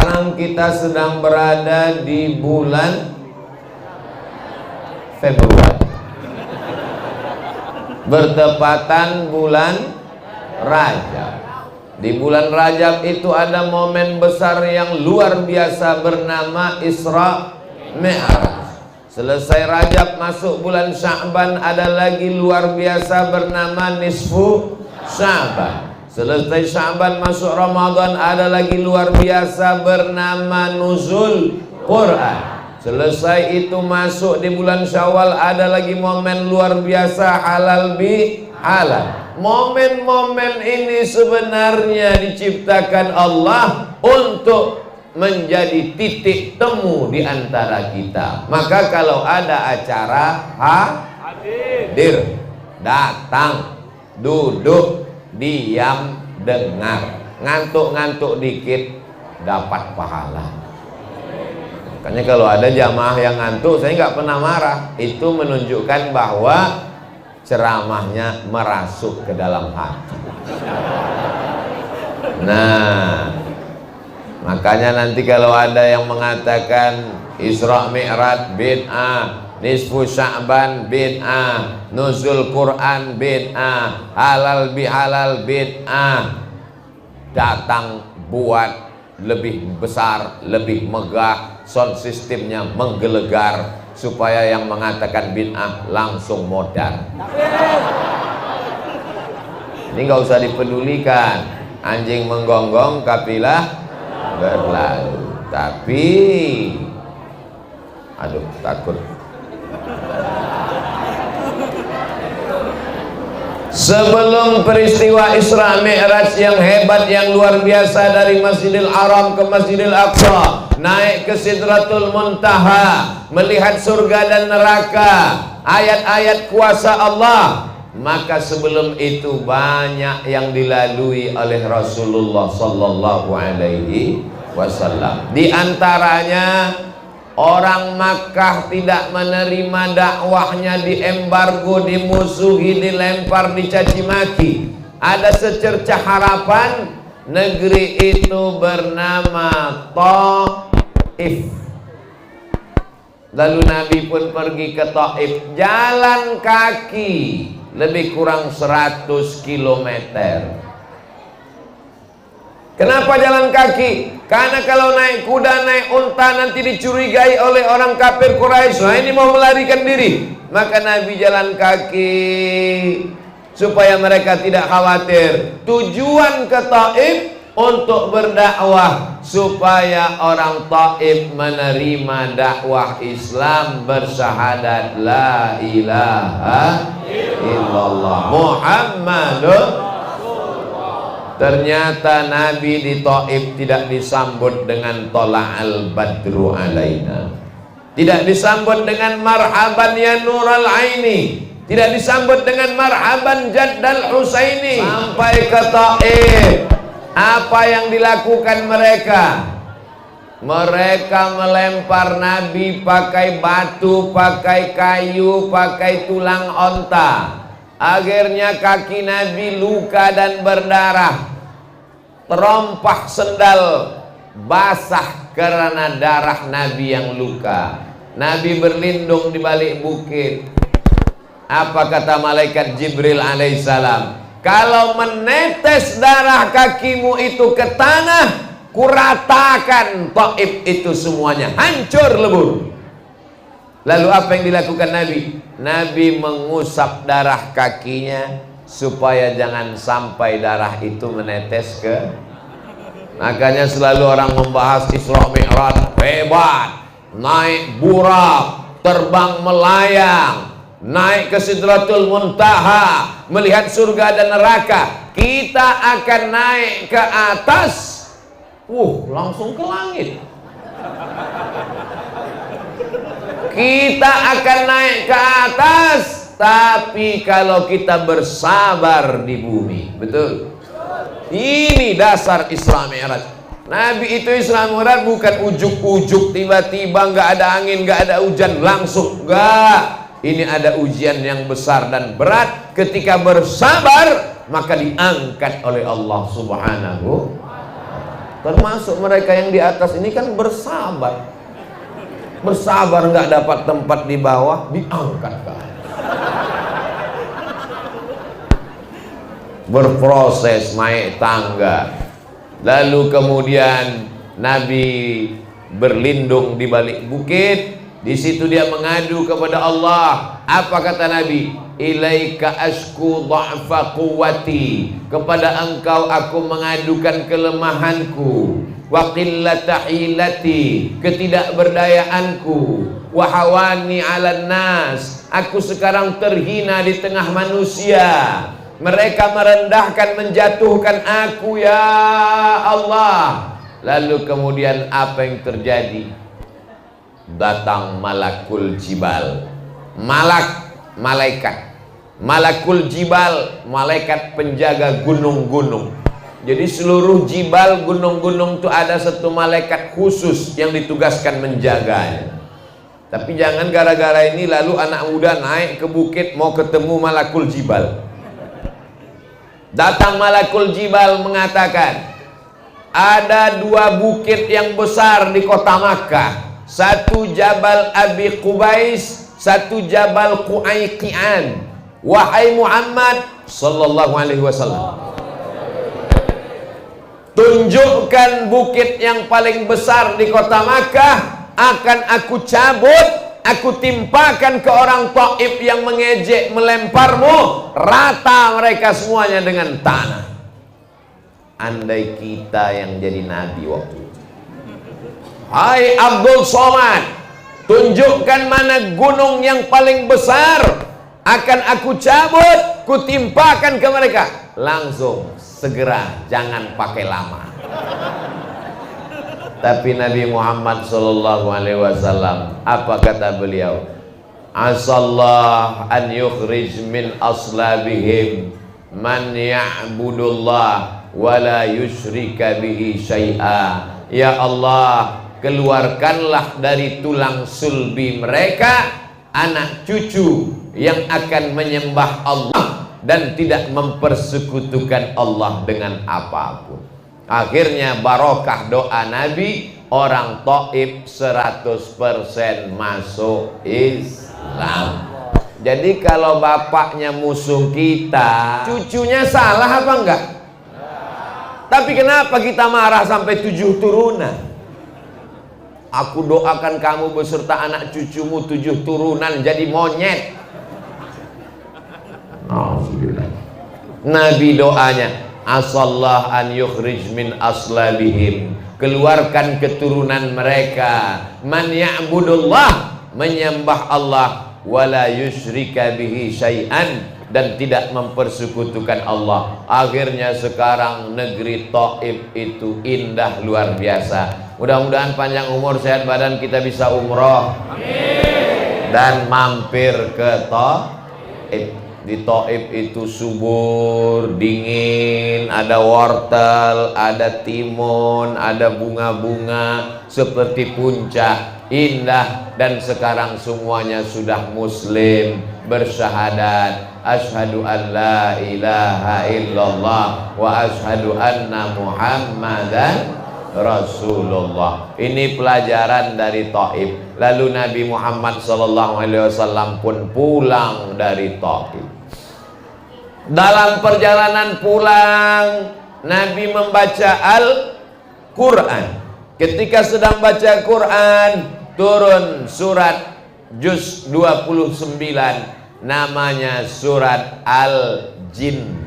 Sekarang kita sedang berada di bulan Februari, bertepatan bulan Rajab. Di bulan Rajab itu ada momen besar yang luar biasa bernama Isra Mi'raj. Selesai Rajab masuk bulan Sya'ban, ada lagi luar biasa bernama Nisfu Sya'ban. Selesai Sya'ban masuk Ramadan, ada lagi luar biasa bernama Nuzul Quran. Selesai itu masuk di bulan Syawal, ada lagi momen luar biasa halal bi halal. Momen-momen ini sebenarnya diciptakan Allah untuk menjadi titik temu di antara kita. Maka kalau ada acara, hadir, datang, duduk, diam, dengar. Ngantuk-ngantuk dikit dapat pahala. Makanya kalau ada jamaah yang ngantuk, saya nggak pernah marah. Itu menunjukkan bahwa ceramahnya merasuk ke dalam hati. Nah, makanya nanti kalau ada yang mengatakan Isra Mi'raj bid'ah, Nisfu Sya'ban bid'ah, Nuzul Quran bid'ah, halal bihalal bid'ah, datang buat lebih besar, lebih megah, sound sistemnya menggelegar, supaya yang mengatakan bid'ah langsung modal. Ini nggak usah dipedulikan. Anjing menggonggong, kafilah berlalu. Tapi aduh, takut. Sebelum peristiwa Isra Mi'raj yang hebat, yang luar biasa, dari Masjidil Haram ke Masjidil Aqsa, naik ke Sidratul Muntaha, melihat surga dan neraka, ayat-ayat kuasa Allah, maka sebelum itu banyak yang dilalui oleh Rasulullah sallallahu alaihi wasallam. Di antaranya orang Makkah tidak menerima dakwahnya, diembargo, dimusuhi, dilempar, dicaci maki. Ada secercah harapan. Negeri itu bernama Taif. Lalu Nabi pun pergi ke Taif, jalan kaki lebih kurang 100 km. Kenapa jalan kaki? Karena kalau naik kuda, naik unta nanti dicurigai oleh orang kafir Quraisy. Nah, ini mau melarikan diri. Maka Nabi jalan kaki supaya mereka tidak khawatir. Tujuan ke Taif untuk berdakwah, supaya orang Taif menerima dakwah Islam, bersyahadat la ilaha illallah Muhammadun. Ternyata Nabi di Taif tidak disambut dengan tola'al badru alaina, tidak disambut dengan marhaban ya nural aini, tidak disambut dengan marhaban jaddal husaini. Sampai ke Taif, apa yang dilakukan mereka? Mereka melempar Nabi pakai batu, pakai kayu, pakai tulang onta. Akhirnya kaki Nabi luka dan berdarah. Terompah sendal basah karena darah Nabi yang luka. Nabi berlindung di balik bukit. Apa kata malaikat Jibril alaihissalam? Kalau menetes darah kakimu itu ke tanah, kuratakan Taif itu semuanya, hancur lebur. Lalu apa yang dilakukan Nabi? Nabi mengusap darah kakinya supaya jangan sampai darah itu menetes ke. Makanya selalu orang membahas Isra Mi'raj, hebat, naik burak, terbang melayang, naik ke Sidratul Muntaha, melihat surga dan neraka. Kita akan naik ke atas, langsung ke langit. Kita akan naik ke atas, tapi kalau kita bersabar di bumi. Betul? Ini dasar Isra Mi'raj. Nabi itu Isra Mi'raj bukan ujuk-ujuk, tiba-tiba nggak ada angin, nggak ada hujan, langsung. Nggak. Ini ada ujian yang besar dan berat. Ketika bersabar, maka diangkat oleh Allah Subhanahu. Termasuk mereka yang di atas ini kan bersabar. Bersabar nggak dapat tempat di bawah, diangkat ke atas. Berproses naik tangga. Lalu kemudian Nabi berlindung di balik bukit. Di situ dia mengadu kepada Allah. Apa kata Nabi? Ilaika ashku dha'fa quwwati. Kepada engkau aku mengadukan kelemahanku, wa qillata hilati, ketidakberdayaanku, wa hawani 'alan nas. Aku sekarang terhina di tengah manusia. Mereka merendahkan, menjatuhkan aku, ya Allah. Lalu kemudian apa yang terjadi? Datang malakul jibal, malaikat malakul jibal, malaikat penjaga gunung-gunung. Jadi seluruh jibal, gunung-gunung itu ada satu malaikat khusus yang ditugaskan menjaganya. Tapi jangan gara-gara ini lalu anak muda naik ke bukit mau ketemu malakul jibal. Datang malakul jibal mengatakan, ada dua bukit yang besar di kota Makkah. Satu Jabal Abi Qubais, satu Jabal Qu'ayqi'an. Wahai Muhammad sallallahu alaihi wasallam, tunjukkan bukit yang paling besar di kota Makkah, akan aku cabut, aku timpakan ke orang Taif yang mengejek, melemparmu, rata mereka semuanya dengan tanah. Andai kita yang jadi nabi waktu itu. Hai Abdul Somad, tunjukkan mana gunung yang paling besar, akan aku cabut, kutimpakan ke mereka. Langsung, segera, jangan pakai lama. Tapi Nabi Muhammad sallallahu alaihi wasallam, apa kata beliau? Asallah an yukhrij min aslabihim man ya'budullah wa la yusyrika bihi syai'a. Ya Allah, keluarkanlah dari tulang sulbi mereka anak cucu yang akan menyembah Allah dan tidak mempersekutukan Allah dengan apapun. Akhirnya barokah doa Nabi, orang Taif 100% masuk Islam. Jadi kalau bapaknya musuh kita, cucunya salah apa enggak? Tapi kenapa kita marah sampai 7 turunan? Aku doakan kamu beserta anak cucumu 7 turunan jadi monyet. Alhamdulillah. Nabi doanya, asallah an yukhrij min aslabihim, keluarkan keturunan mereka, man ya'budullah, menyembah Allah, wala yusyrika bihi syai'an, dan tidak mempersekutukan Allah. Akhirnya sekarang negeri Taif itu indah luar biasa. Mudah-mudahan panjang umur, sehat badan, kita bisa umroh. Amin. Dan mampir ke Taif. Di Taif itu subur, dingin, ada wortel, ada timun, ada bunga-bunga seperti puncak, indah. Dan sekarang semuanya sudah muslim, bersyahadat asyhadu an la ilaha illallah wa asyhadu anna muhammadan rasulullah. Ini pelajaran dari Taif. Lalu Nabi Muhammad SAW pun pulang dari Taif. Dalam perjalanan pulang, Nabi membaca Al-Quran. Ketika sedang baca Quran, turun surat juz 29, namanya surat Al-Jin.